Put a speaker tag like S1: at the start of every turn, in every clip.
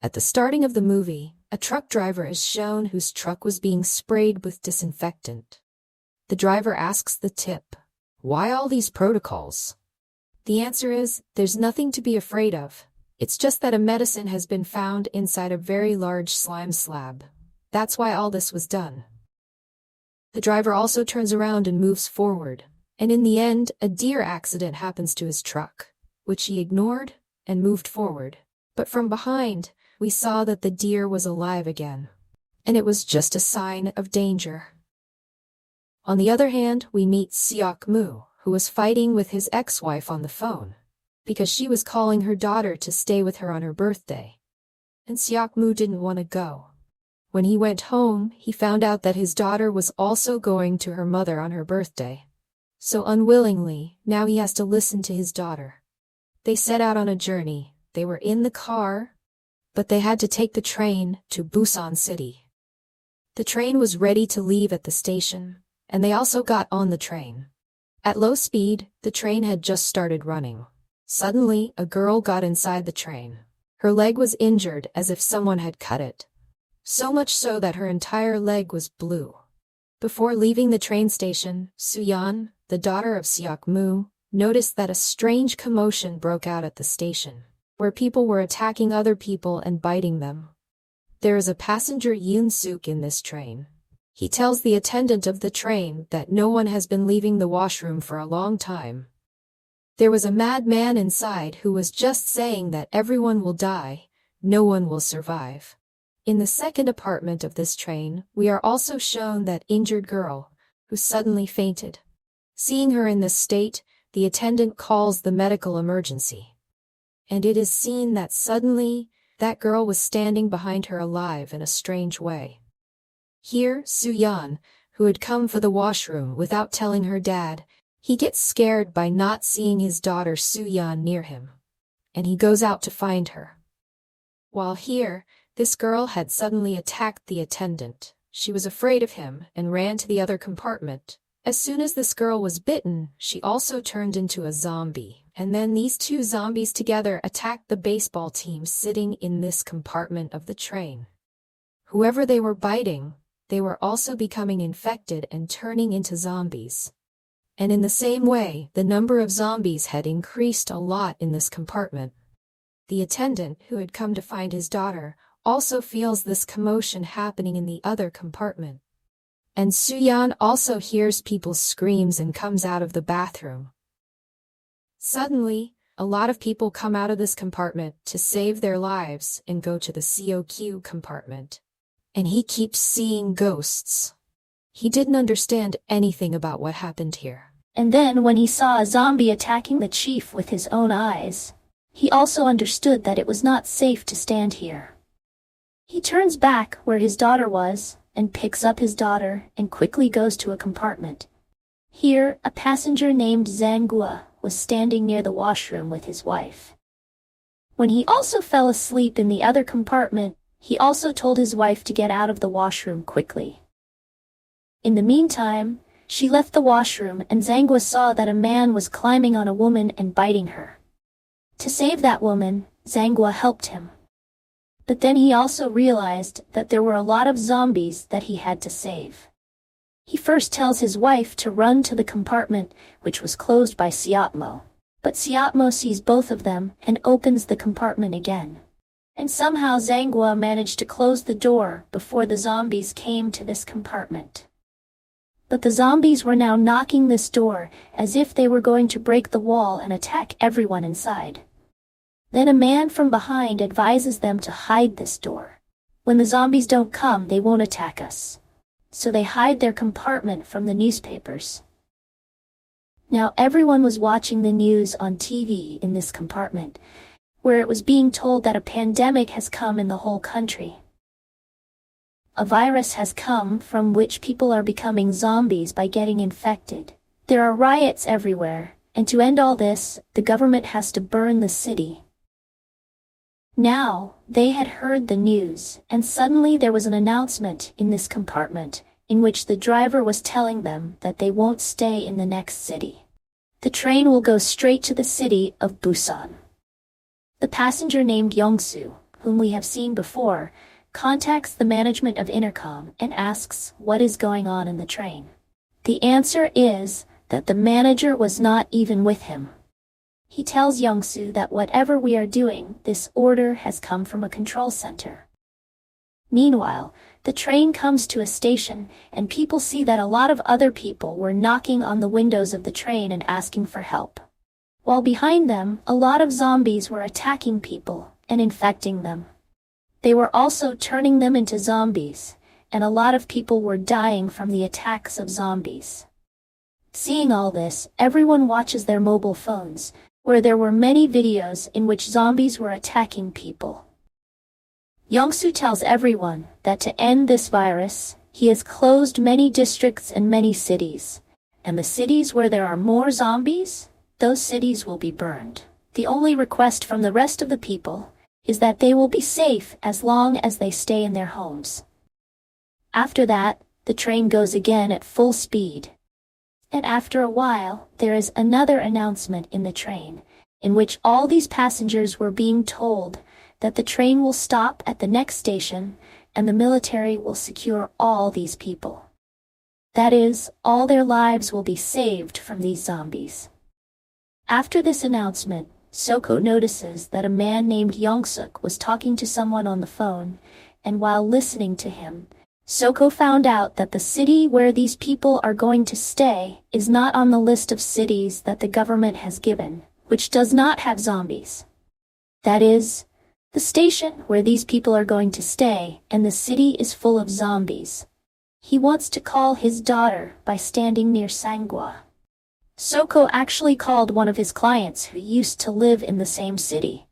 S1: At the starting of the movie, a truck driver is shown whose truck was being sprayed with disinfectant. The driver asks the tip, "Why all these protocols?" The answer is, there's nothing to be afraid of. It's just that a medicine has been found inside a very large slime slab. That's why all this was done. The driver also turns around and moves forward, and in the end, a deer accident happens to his truck, which he ignored and moved forward. But from behind, we saw that the deer was alive again, and it was just a sign of danger. On the other hand, we meet Seok Moo, who was fighting with his ex-wife on the phone, because she was calling her daughter to stay with her on her birthday. And Seok Moo didn't want to go. When he went home, he found out that his daughter was also going to her mother on her birthday. So unwillingly, now he has to listen to his daughter. They set out on a journey. They were in the car, but they had to take the train to Busan City. The train was ready to leave at the station, and they also got on the train. At low speed, the train had just started running. Suddenly, a girl got inside the train. Her leg was injured as if someone had cut it. So much so that her entire leg was blue. Before leaving the train station, Suyeon, the daughter of Seok Moo, noticed that a strange commotion broke out at the station, where people were attacking other people and biting them. There is a passenger Yoon Suk in this train. He tells the attendant of the train that no one has been leaving the washroom for a long time. There was a madman inside who was just saying that everyone will die, no one will survive. In the second apartment of this train, we are also shown that injured girl, who suddenly fainted. Seeing her in this state, the attendant calls the medical emergency. And it is seen that suddenly, that girl was standing behind her alive in a strange way. Here, Suyeon, who had come for the washroom without telling her dad, he gets scared by not seeing his daughter Suyeon near him, and he goes out to find her. While here, this girl had suddenly attacked the attendant. She was afraid of him and ran to the other compartment. As soon as this girl was bitten, she also turned into a zombie, and then these two zombies together attacked the baseball team sitting in this compartment of the train. Whoever they were biting, they were also becoming infected and turning into zombies. And in the same way, the number of zombies had increased a lot in this compartment. The attendant, who had come to find his daughter, also feels this commotion happening in the other compartment. And Suyeon also hears people's screams and comes out of the bathroom. Suddenly, a lot of people come out of this compartment to save their lives and go to the COQ compartment. And he keeps seeing ghosts. He didn't understand anything about what happened here.
S2: And then when he saw a zombie attacking the chief with his own eyes, he also understood that it was not safe to stand here. He turns back where his daughter was, and picks up his daughter and quickly goes to a compartment. Here, a passenger named Zangua was standing near the washroom with his wife. When he also fell asleep in the other compartment, he also told his wife to get out of the washroom quickly. In the meantime, she left the washroom and Zangua saw that a man was climbing on a woman and biting her. To save that woman, Zangua helped him. But then he also realized that there were a lot of zombies that he had to save. He first tells his wife to run to the compartment, which was closed by Seok. But Seok sees both of them and opens the compartment again. And somehow Zangua managed to close the door before the zombies came to this compartment. But the zombies were now knocking this door as if they were going to break the wall and attack everyone inside. Then a man from behind advises them to hide this door. When the zombies don't come, they won't attack us. So they hide their compartment from the newspapers. Now everyone was watching the news on TV in this compartment, where it was being told that a pandemic has come in the whole country. A virus has come from which people are becoming zombies by getting infected. There are riots everywhere, and to end all this, the government has to burn the city. Now, they had heard the news, and suddenly there was an announcement in this compartment, in which the driver was telling them that they won't stay in the next city. The train will go straight to the city of Busan. The passenger named Yongsoo, whom we have seen before, contacts the management of Intercom and asks what is going on in the train. The answer is that the manager was not even with him. He tells Young-soo that whatever we are doing, this order has come from a control center. Meanwhile, the train comes to a station, and people see that a lot of other people were knocking on the windows of the train and asking for help. While behind them, a lot of zombies were attacking people and infecting them. They were also turning them into zombies, and a lot of people were dying from the attacks of zombies. Seeing all this, everyone watches their mobile phones, where there were many videos in which zombies were attacking people. Young-soo tells everyone that to end this virus, he has closed many districts and many cities, and the cities where there are more zombies, those cities will be burned. The only request from the rest of the people is that they will be safe as long as they stay in their homes. After that, the train goes again at full speed. And after a while, there is another announcement in the train, in which all these passengers were being told that the train will stop at the next station, and the military will secure all these people. That is, all their lives will be saved from these zombies. After this announcement, Soko notices that a man named Young-suk was talking to someone on the phone, and while listening to him, Soko found out that the city where these people are going to stay is not on the list of cities that the government has given, which does not have zombies. That is, the station where these people are going to stay, and the city is full of zombies. He wants to call his daughter by standing near Sangwa. Soko actually called one of his clients who used to live in the same city.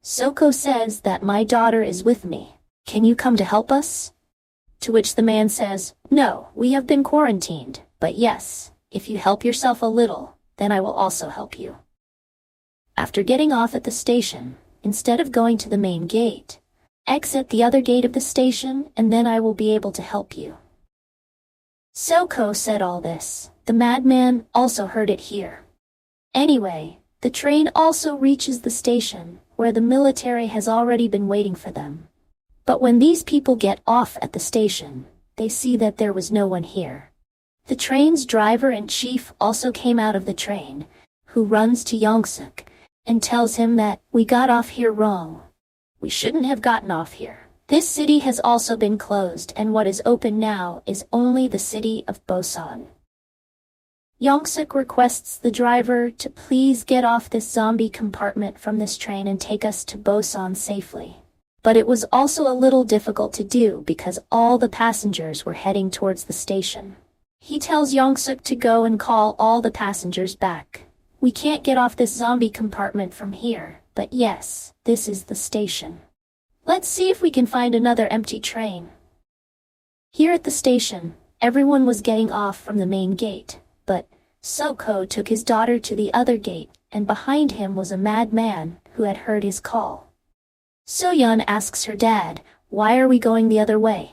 S2: Soko says that my daughter is with me. Can you come to help us? To which the man says, no, we have been quarantined, but yes, if you help yourself a little, then I will also help you. After getting off at the station, instead of going to the main gate, exit the other gate of the station and then I will be able to help you. Soko said all this. The madman also heard it here. Anyway, the train also reaches the station, where the military has already been waiting for them. But when these people get off at the station, they see that there was no one here. The train's driver and chief also came out of the train, who runs to Young-suk and tells him that we got off here wrong. We shouldn't have gotten off here. This city has also been closed, and what is open now is only the city of Busan. Young-suk requests the driver to please get off this zombie compartment from this train and take us to Busan safely. But it was also a little difficult to do because all the passengers were heading towards the station. He tells Young-suk to go and call all the passengers back. We can't get off this zombie compartment from here, but yes, this is the station. Let's see if we can find another empty train. Here at the station, everyone was getting off from the main gate, but Soko took his daughter to the other gate, and behind him was a madman who had heard his call. So-yeon asks her dad, why are we going the other way?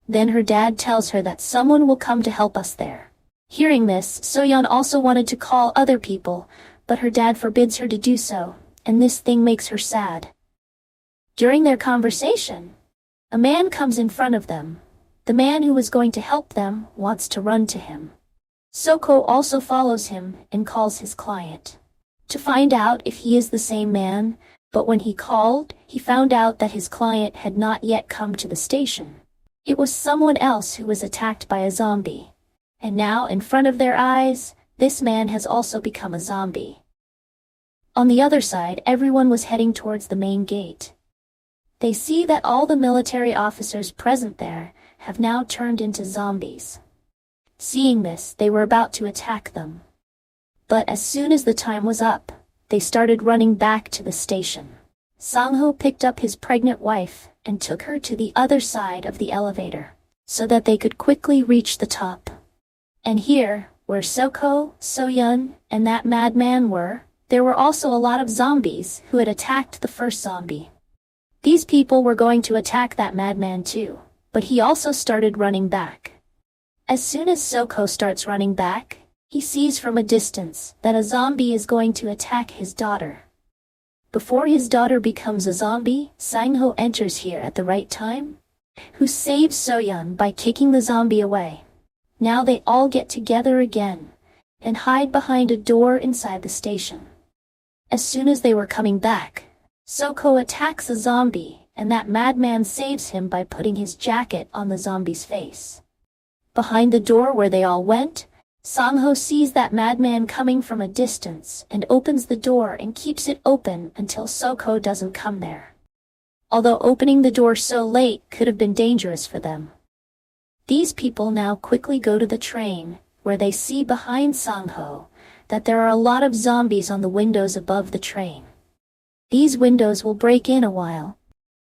S2: Then her dad tells her that someone will come to help us there. Hearing this, So-yeon also wanted to call other people, but her dad forbids her to do so, and this thing makes her sad. During their conversation, a man comes in front of them. The man who was going to help them wants to run to him. Soko also follows him and calls his client to find out if he is the same man, but when he called, he found out that his client had not yet come to the station. It was someone else who was attacked by a zombie. And now, in front of their eyes, this man has also become a zombie. On the other side, everyone was heading towards the main gate. They see that all the military officers present there have now turned into zombies. Seeing this, they were about to attack them. But as soon as the time was up, they started running back to the station. Sang-ho picked up his pregnant wife and took her to the other side of the elevator, so that they could quickly reach the top. And here, where Soko, So-yeon, and that madman were, there were also a lot of zombies who had attacked the first zombie. These people were going to attack that madman too, but he also started running back. As soon as Soko starts running back, he sees from a distance that a zombie is going to attack his daughter. Before his daughter becomes a zombie, Sang-ho enters here at the right time, who saves So-yeon by kicking the zombie away. Now they all get together again and hide behind a door inside the station. As soon as they were coming back, Soko attacks a zombie, and that madman saves him by putting his jacket on the zombie's face. Behind the door where they all went, Sang-ho sees that madman coming from a distance and opens the door and keeps it open until Soko doesn't come there. Although opening the door so late could have been dangerous for them. These people now quickly go to the train, where they see behind Sang-ho that there are a lot of zombies on the windows above the train. These windows will break in a while.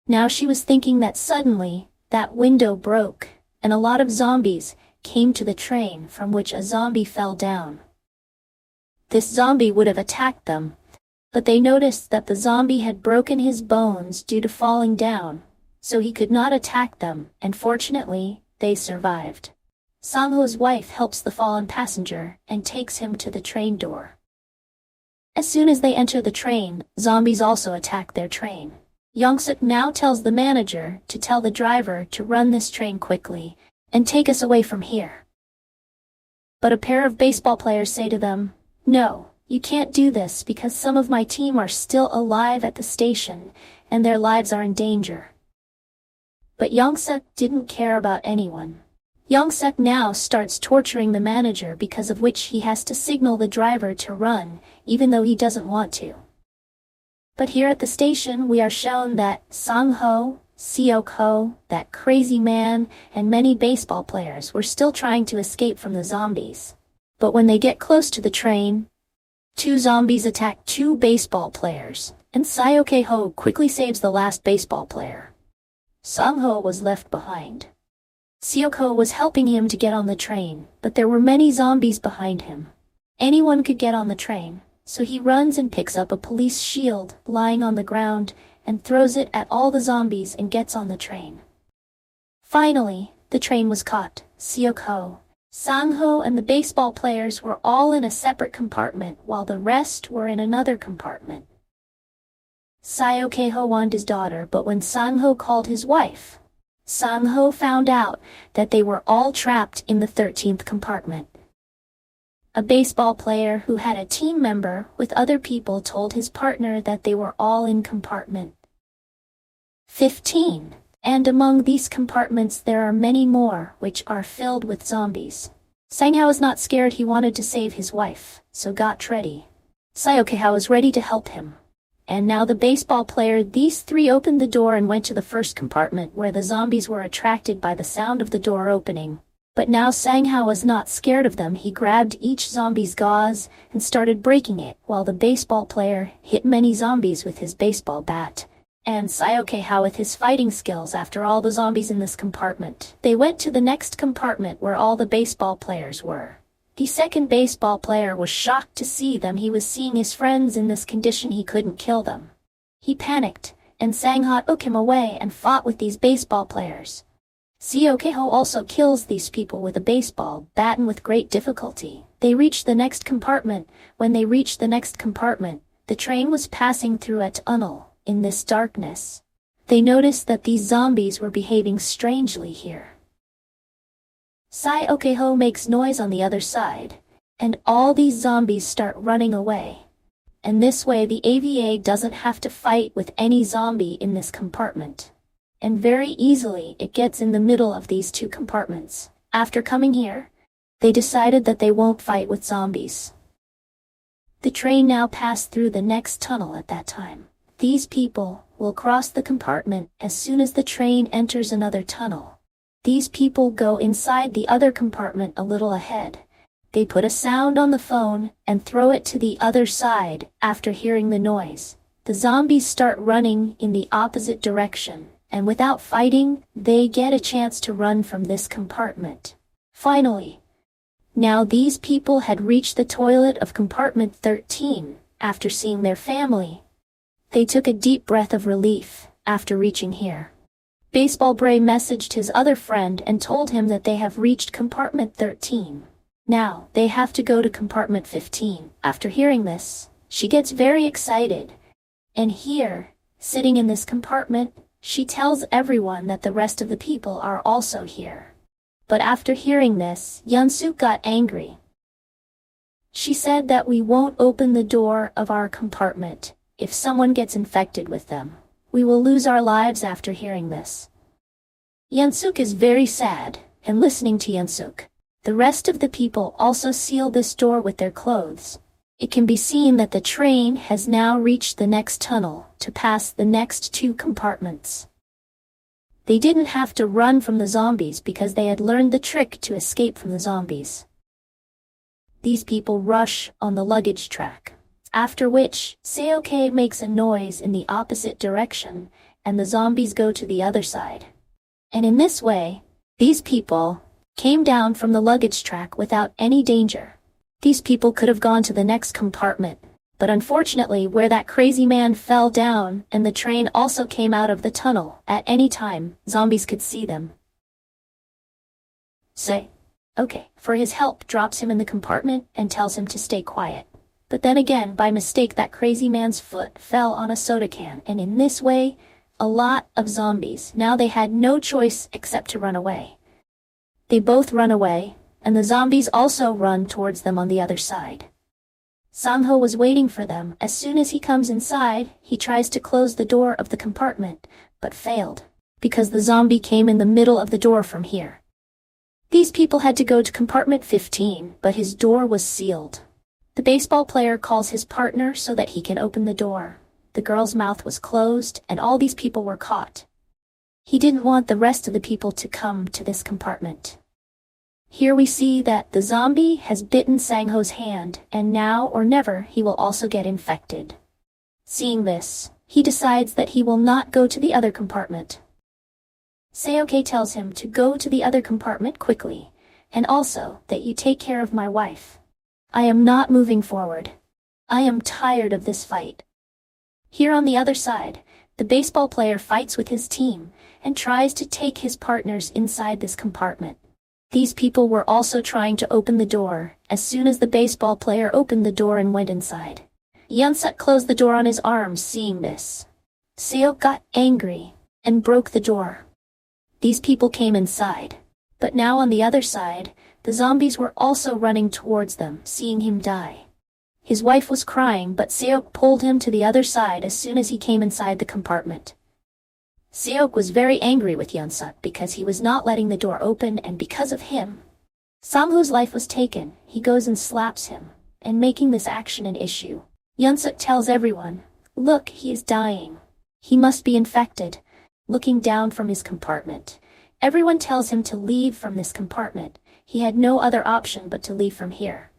S2: Now she was thinking that suddenly, that window broke, and a lot of zombies came to the train from which a zombie fell down. This zombie would have attacked them, but they noticed that the zombie had broken his bones due to falling down, so he could not attack them, and fortunately, they survived. Sang-ho's wife helps the fallen passenger and takes him to the train door. As soon as they enter the train, zombies also attack their train. Young-suk now tells the manager to tell the driver to run this train quickly and take us away from here. But a pair of baseball players say to them, "No, you can't do this because some of my team are still alive at the station and their lives are in danger." But Young-suk didn't care about anyone. Young-suk now starts torturing the manager, because of which he has to signal the driver to run, even though he doesn't want to. But here at the station we are shown that Sang-ho, Seok-ho, that crazy man, and many baseball players were still trying to escape from the zombies. But when they get close to the train, 2 zombies attack 2 baseball players, and Seok-ho quickly saves the last baseball player. Sang-ho was left behind. Seok-ho was helping him to get on the train, but there were many zombies behind him. Anyone could get on the train, so he runs and picks up a police shield lying on the ground and throws it at all the zombies and gets on the train. Finally, the train was caught. Seok-ho, Sang-ho and the baseball players were all in a separate compartment while the rest were in another compartment. Seok-ho wanted his daughter, but when Sang-ho called his wife, Sang-ho found out that they were all trapped in the 13th compartment. A baseball player who had a team member with other people told his partner that they were all in compartment 15, and among these compartments there are many more which are filled with zombies. Sang-ho was not scared. He wanted to save his wife, so got ready. Seok-ho was ready to help him. And now the baseball player, these 3 opened the door and went to the first compartment where the zombies were attracted by the sound of the door opening. But now Sang-ho was not scared of them. He grabbed each zombie's gauze and started breaking it, while the baseball player hit many zombies with his baseball bat. And Seok-ho with his fighting skills after all the zombies in this compartment. They went to the next compartment where all the baseball players were. The second baseball player was shocked to see them. He was seeing his friends in this condition. He couldn't kill them. He panicked, and Sang-ho took him away and fought with these baseball players. Seok-ho also kills these people with a baseball bat and with great difficulty. They reached the next compartment. When they reached the next compartment, the train was passing through a tunnel. In this darkness, they noticed that these zombies were behaving strangely here. Seok-ho makes noise on the other side, and all these zombies start running away. And this way the AVA doesn't have to fight with any zombie in this compartment. And very easily it gets in the middle of these 2 compartments. After coming here, they decided that they won't fight with zombies. The train now passed through the next tunnel at that time. These people will cross the compartment as soon as the train enters another tunnel. These people go inside the other compartment a little ahead. They put a sound on the phone and throw it to the other side. After hearing the noise, the zombies start running in the opposite direction, and without fighting, they get a chance to run from this compartment. Finally, now these people had reached the toilet of compartment 13. After seeing their family, they took a deep breath of relief after reaching here. Baseball Bray messaged his other friend and told him that they have reached compartment 13. Now, they have to go to compartment 15. After hearing this, she gets very excited, And here, sitting in this compartment, she tells everyone that the rest of the people are also here. But after hearing this, Yeon-suk got angry. She said that we won't open the door of our compartment if someone gets infected with them. We will lose our lives after hearing this. Yeon-suk is very sad, and listening to Yeon-suk, the rest of the people also seal this door with their clothes. It can be seen that the train has now reached the next tunnel to pass the next 2 compartments. They didn't have to run from the zombies because they had learned the trick to escape from the zombies. These people rush on the luggage track, after which Seok makes a noise in the opposite direction, and the zombies go to the other side. And in this way, these people came down from the luggage track without any danger. These people could have gone to the next compartment, but unfortunately where that crazy man fell down and the train also came out of the tunnel, at any time, zombies could see them. Okay, for his help drops him in the compartment and tells him to stay quiet. But then again, by mistake, that crazy man's foot fell on a soda can, and in this way, a lot of zombies. Now they had no choice except to run away. They both run away, and the zombies also run towards them on the other side. Sang-ho was waiting for them. As soon as he comes inside, he tries to close the door of the compartment, but failed, because the zombie came in the middle of the door from here. These people had to go to compartment 15, but his door was sealed. The baseball player calls his partner so that he can open the door. The girl's mouth was closed, and all these people were caught. He didn't want the rest of the people to come to this compartment. Here we see that the zombie has bitten Sang-ho's hand, and now or never he will also get infected. Seeing this, he decides that he will not go to the other compartment. Seok tells him to go to the other compartment quickly, and also that you take care of my wife. I am not moving forward. I am tired of this fight. Here on the other side, the baseball player fights with his team, and tries to take his partners inside this compartment. These people were also trying to open the door. As soon as the baseball player opened the door and went inside, Yeon-suk closed the door on his arms. Seeing this, Seok got angry and broke the door. These people came inside, but now on the other side, the zombies were also running towards them, seeing him die. His wife was crying, but Seok pulled him to the other side as soon as he came inside the compartment. Seok was very angry with Yeon-suk because he was not letting the door open, and because of him, Sang-ho's life was taken. He goes and slaps him, and making this action an issue. Yeon-suk tells everyone, "Look, he is dying. He must be infected." Looking down from his compartment, everyone tells him to leave from this compartment. He had no other option but to leave from here.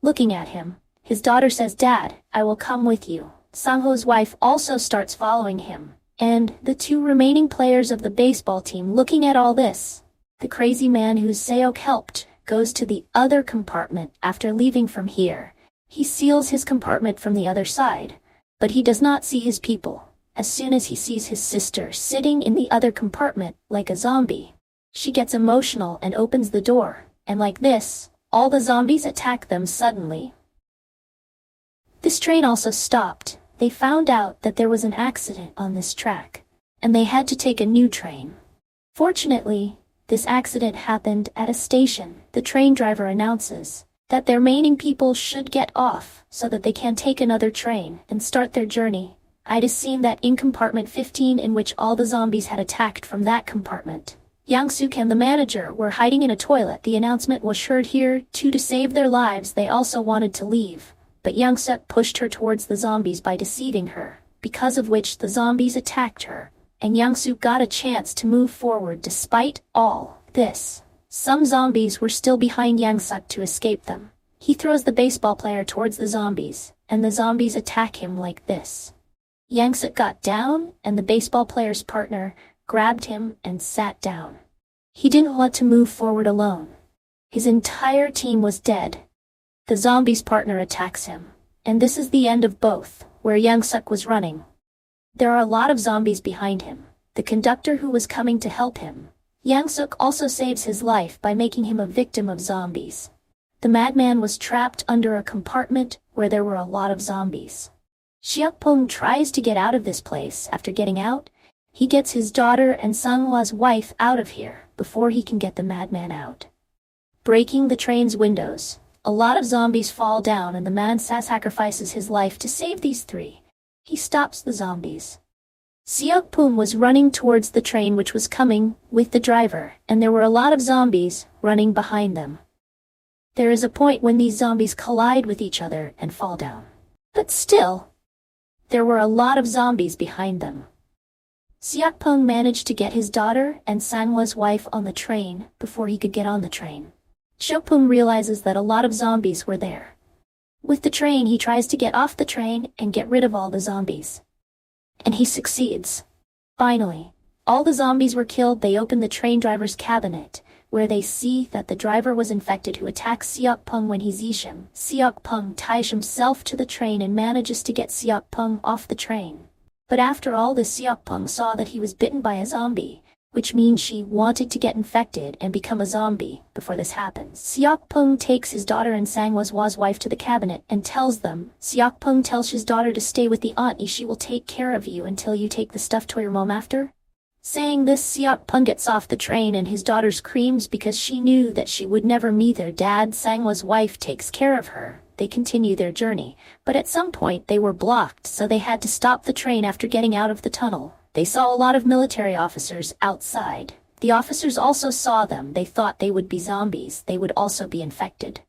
S2: Looking at him, his daughter says, "Dad, I will come with you." Sang-ho's wife also starts following him, and the 2 remaining players of the baseball team looking at all this. The crazy man who Seok helped goes to the other compartment after leaving from here. He seals his compartment from the other side, but he does not see his people. As soon as he sees his sister sitting in the other compartment like a zombie, she gets emotional and opens the door, and like this, all the zombies attack them suddenly. This train also stopped. They found out that there was an accident on this track, and they had to take a new train. Fortunately, this accident happened at a station. The train driver announces that their remaining people should get off so that they can take another train and start their journey. It is seen that in compartment 15, in which all the zombies had attacked from that compartment, Yeon-suk and the manager were hiding in a toilet. The announcement was heard here to save their lives. They also wanted to leave, but Yeon-suk pushed her towards the zombies by deceiving her, because of which the zombies attacked her, and Yeon-suk got a chance to move forward. Despite all this, some zombies were still behind Yeon-suk to escape them. He throws the baseball player towards the zombies, and the zombies attack him like this. Yeon-suk got down, and the baseball player's partner grabbed him and sat down. He didn't want to move forward alone. His entire team was dead. The zombie's partner attacks him, and this is the end of both, where Yeon-suk was running. There are a lot of zombies behind him. The conductor who was coming to help him. Yeon-suk also saves his life by making him a victim of zombies. The madman was trapped under a compartment where there were a lot of zombies. Xiaopeng tries to get out of this place. After getting out, he gets his daughter and Sanhua's wife out of here before he can get the madman out. Breaking the train's windows, a lot of zombies fall down and the man sacrifices his life to save these three. He stops the zombies. Xiaopeng was running towards the train which was coming with the driver, and there were a lot of zombies running behind them. There is a point when these zombies collide with each other and fall down. But still, there were a lot of zombies behind them. Xiaopeng managed to get his daughter and Sanhua's wife on the train before he could get on the train. Xiaopeng realizes that a lot of zombies were there. With the train, he tries to get off the train and get rid of all the zombies. And he succeeds. Finally, all the zombies were killed. They open the train driver's cabinet, where they see that the driver was infected who attacks Xiaopeng when he sees him. Xiaopeng ties himself to the train and manages to get Xiaopeng off the train. But after all this, Xiaopeng saw that he was bitten by a zombie, which means she wanted to get infected and become a zombie before this happens. Xiaopeng takes his daughter and Sanhua's wife to the cabinet and tells them. Xiaopeng tells his daughter to stay with the auntie. She will take care of you until you take the stuffed toy your mom after. Saying this, Xiaopeng gets off the train and his daughter screams because she knew that she would never meet their dad. Sanhua's wife takes care of her. They continue their journey, but at some point they were blocked, so they had to stop the train after getting out of the tunnel. They saw a lot of military officers outside. The officers also saw them. They thought they would be zombies. They would also be infected.